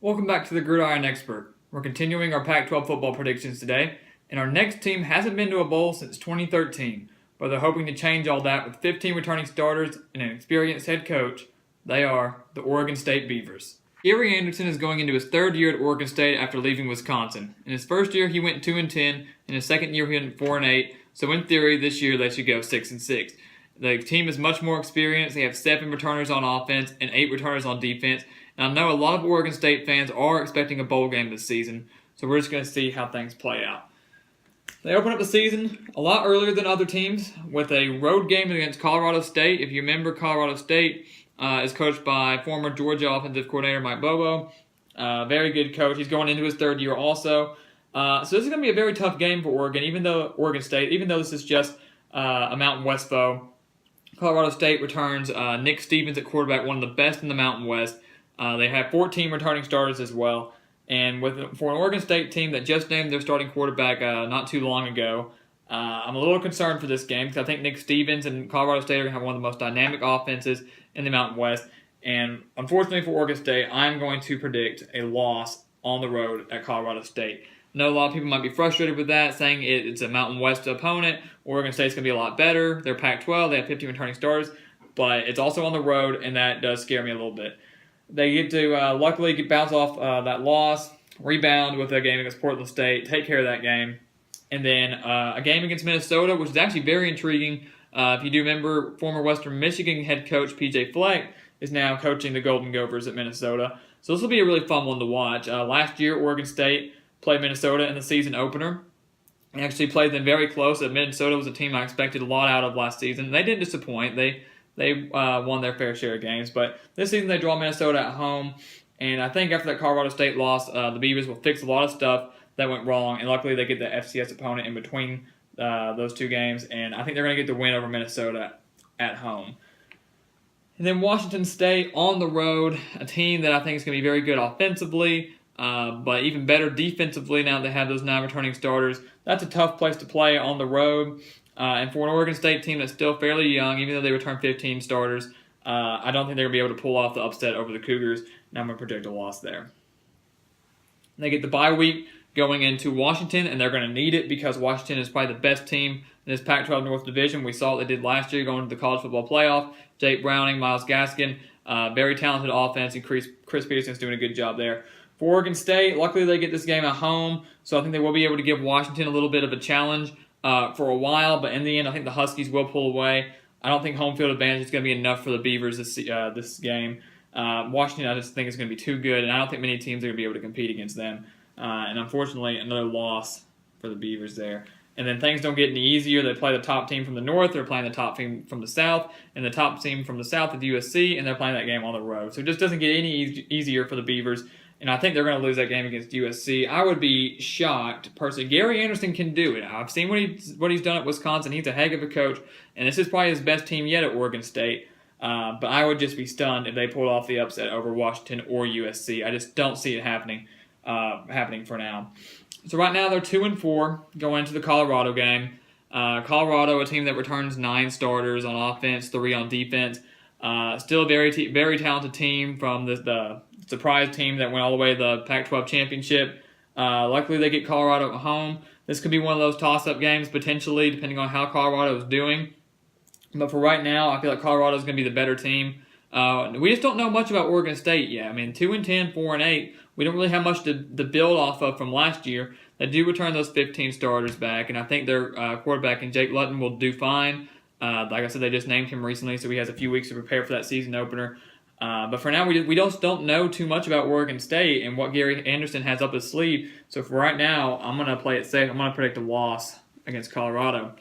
Welcome back to the Gridiron Expert. We're continuing our Pac-12 football predictions today, and our next team hasn't been to a bowl since 2013, but they're hoping to change all that with 15 returning starters and an experienced head coach. They are the Oregon State Beavers. Gary Anderson is going into his third year at Oregon State after leaving Wisconsin. In his first year, he went 2-10. In his second year, he went 4-8. So in theory, this year they should go 6-6. The team is much more experienced. They have 7 returners on offense and 8 returners on defense. And I know a lot of Oregon State fans are expecting a bowl game this season, so we're just going to see how things play out. They open up the season a lot earlier than other teams with a road game against Colorado State. If you remember, Colorado State is coached by former Georgia offensive coordinator Mike Bobo. Very good coach. He's going into his third year also. So this is going to be a very tough game for Oregon, even though this is just a Mountain West foe. Colorado State returns Nick Stevens at quarterback, one of the best in the Mountain West. They have 14 returning starters as well. And for an Oregon State team that just named their starting quarterback not too long ago, I'm a little concerned for this game because I think Nick Stevens and Colorado State are going to have one of the most dynamic offenses in the Mountain West. And unfortunately for Oregon State, I'm going to predict a loss on the road at Colorado State. I know a lot of people might be frustrated with that, saying it's a Mountain West opponent. Oregon State's going to be a lot better. They're Pac-12. They have 15 returning starters. But it's also on the road, and that does scare me a little bit. They get to luckily bounce off that loss, rebound with a game against Portland State, take care of that game. And then a game against Minnesota, which is actually very intriguing. If you do remember, former Western Michigan head coach P.J. Fleck is now coaching the Golden Gophers at Minnesota. So this will be a really fun one to watch. Last year, Oregon State played Minnesota in the season opener. And actually played them very close. Minnesota was a team I expected a lot out of last season. They didn't disappoint. They won their fair share of games. But this season they draw Minnesota at home. And I think after that Colorado State loss, the Beavers will fix a lot of stuff that went wrong. And luckily they get the FCS opponent in between those two games. And I think they're going to get the win over Minnesota at home. And then Washington State on the road, a team that I think is going to be very good offensively, but even better defensively now that they have those 9 returning starters. That's a tough place to play on the road. And for an Oregon State team that's still fairly young, even though they return 15 starters, I don't think they're going to be able to pull off the upset over the Cougars, and I'm going to predict a loss there. They get the bye week going into Washington, and they're going to need it because Washington is probably the best team in this Pac-12 North Division. We saw what they did last year going to the college football playoff. Jake Browning, Myles Gaskin, very talented offense, and Chris Peterson's doing a good job there. For Oregon State, luckily they get this game at home, so I think they will be able to give Washington a little bit of a challenge for a while, but in the end, I think the Huskies will pull away. I don't think home field advantage is going to be enough for the Beavers this game. Washington, I just think is going to be too good, and I don't think many teams are going to be able to compete against them. And unfortunately, another loss for the Beavers there. And then things don't get any easier. They play the top team from the north, they're playing the top team from the south, and the top team from the south is USC, and they're playing that game on the road. So it just doesn't get any easier for the Beavers. And I think they're going to lose that game against USC. I would be shocked, personally. Gary Anderson can do it. I've seen what he's done at Wisconsin. He's a heck of a coach, and this is probably his best team yet at Oregon State. But I would just be stunned if they pulled off the upset over Washington or USC. I just don't see it happening for now. So right now they're 2-4 going into the Colorado game. Colorado, a team that returns 9 starters on offense, 3 on defense. Still a very talented team from the surprise team that went all the way to the Pac-12 championship. Luckily, they get Colorado at home. This could be one of those toss-up games, potentially, depending on how Colorado is doing. But for right now, I feel like Colorado is going to be the better team. We just don't know much about Oregon State yet. I mean, 2-10, 4-8. We don't really have much to build off of from last year. They do return those 15 starters back, and I think their quarterback, Jake Luton, will do fine. Like I said, they just named him recently, so he has a few weeks to prepare for that season opener. But for now, we just don't know too much about Oregon State and what Gary Anderson has up his sleeve. So for right now, I'm going to play it safe. I'm going to predict a loss against Colorado.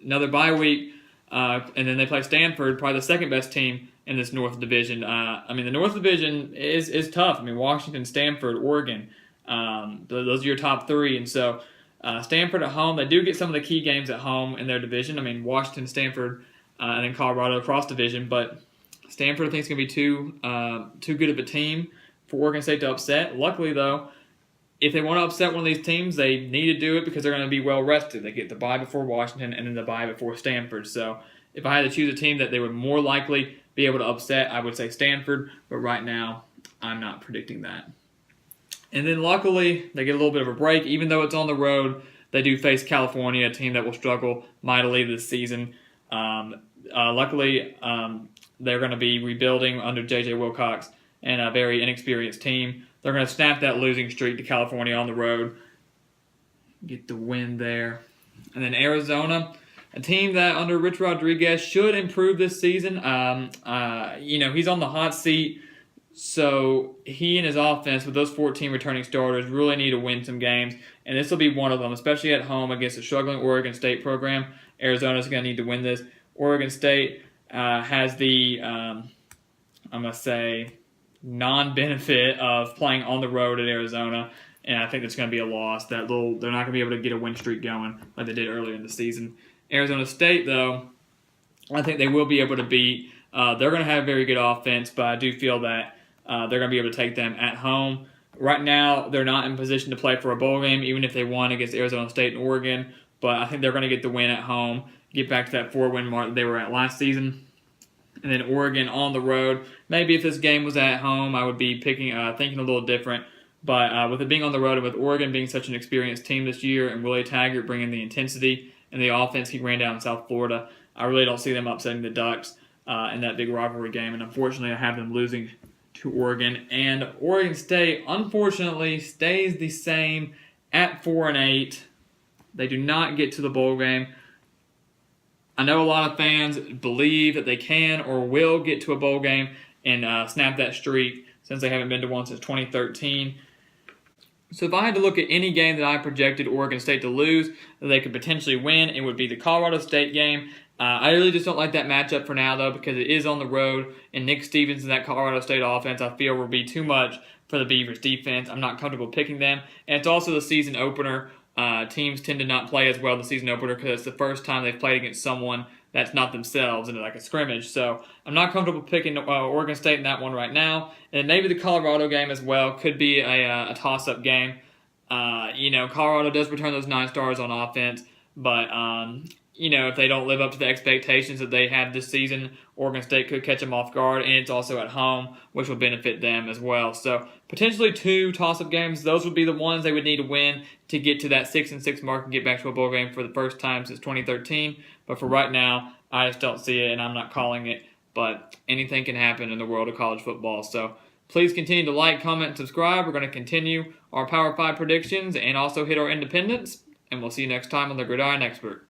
Another bye week, and then they play Stanford, probably the second best team in this North Division. The North Division is tough. Washington, Stanford, Oregon, those are your top 3. And so Stanford at home, they do get some of the key games at home in their division. Washington, Stanford, and then Colorado across division, but Stanford I think is going to be too good of a team for Oregon State to upset. Luckily, though, if they want to upset one of these teams, they need to do it because they're going to be well rested. They get the bye before Washington and then the bye before Stanford. So if I had to choose a team that they would more likely be able to upset, I would say Stanford. But right now, I'm not predicting that. And then luckily, they get a little bit of a break. Even though it's on the road, they do face California, a team that will struggle mightily this season. Luckily, they're going to be rebuilding under J.J. Wilcox and a very inexperienced team. They're going to snap that losing streak to California on the road, get the win there. And then Arizona, a team that under Rich Rodriguez should improve this season. He's on the hot seat. So he and his offense, with those 14 returning starters, really need to win some games. And this will be one of them, especially at home against a struggling Oregon State program. Arizona's going to need to win this. Oregon State has the, non-benefit of playing on the road at Arizona. And I think that's going to be a loss. They're not going to be able to get a win streak going like they did earlier in the season. Arizona State, though, I think they will be able to beat. They're going to have very good offense, but I do feel that they're going to be able to take them at home. Right now, they're not in position to play for a bowl game, even if they won against Arizona State and Oregon. But I think they're going to get the win at home, get back to that 4-win mark that they were at last season. And then Oregon on the road. Maybe if this game was at home, I would be thinking a little different. But with it being on the road and with Oregon being such an experienced team this year and Willie Taggart bringing the intensity and the offense he ran down in South Florida, I really don't see them upsetting the Ducks in that big rivalry game. And unfortunately, I have them losing to Oregon. And Oregon State, unfortunately, stays the same at 4-8. They do not get to the bowl game. I know a lot of fans believe that they can or will get to a bowl game and snap that streak since they haven't been to one since 2013. So if I had to look at any game that I projected Oregon State to lose, that they could potentially win, it would be the Colorado State game. I really just don't like that matchup for now, though, because it is on the road, and Nick Stevens and that Colorado State offense, I feel, will be too much for the Beavers' defense. I'm not comfortable picking them, and it's also the season opener. Teams tend to not play as well the season opener because it's the first time they've played against someone that's not themselves in like a scrimmage. So I'm not comfortable picking Oregon State in that one right now. And maybe the Colorado game as well could be a toss-up game. Colorado does return those 9 stars on offense, but if they don't live up to the expectations that they had this season, Oregon State could catch them off guard, and it's also at home, which will benefit them as well. So potentially 2 toss-up games. Those would be the ones they would need to win to get to that 6-6 mark and get back to a bowl game for the first time since 2013. But for right now, I just don't see it, and I'm not calling it. But anything can happen in the world of college football. So please continue to like, comment, and subscribe. We're going to continue our Power 5 predictions and also hit our independents. And we'll see you next time on the Gridiron Expert.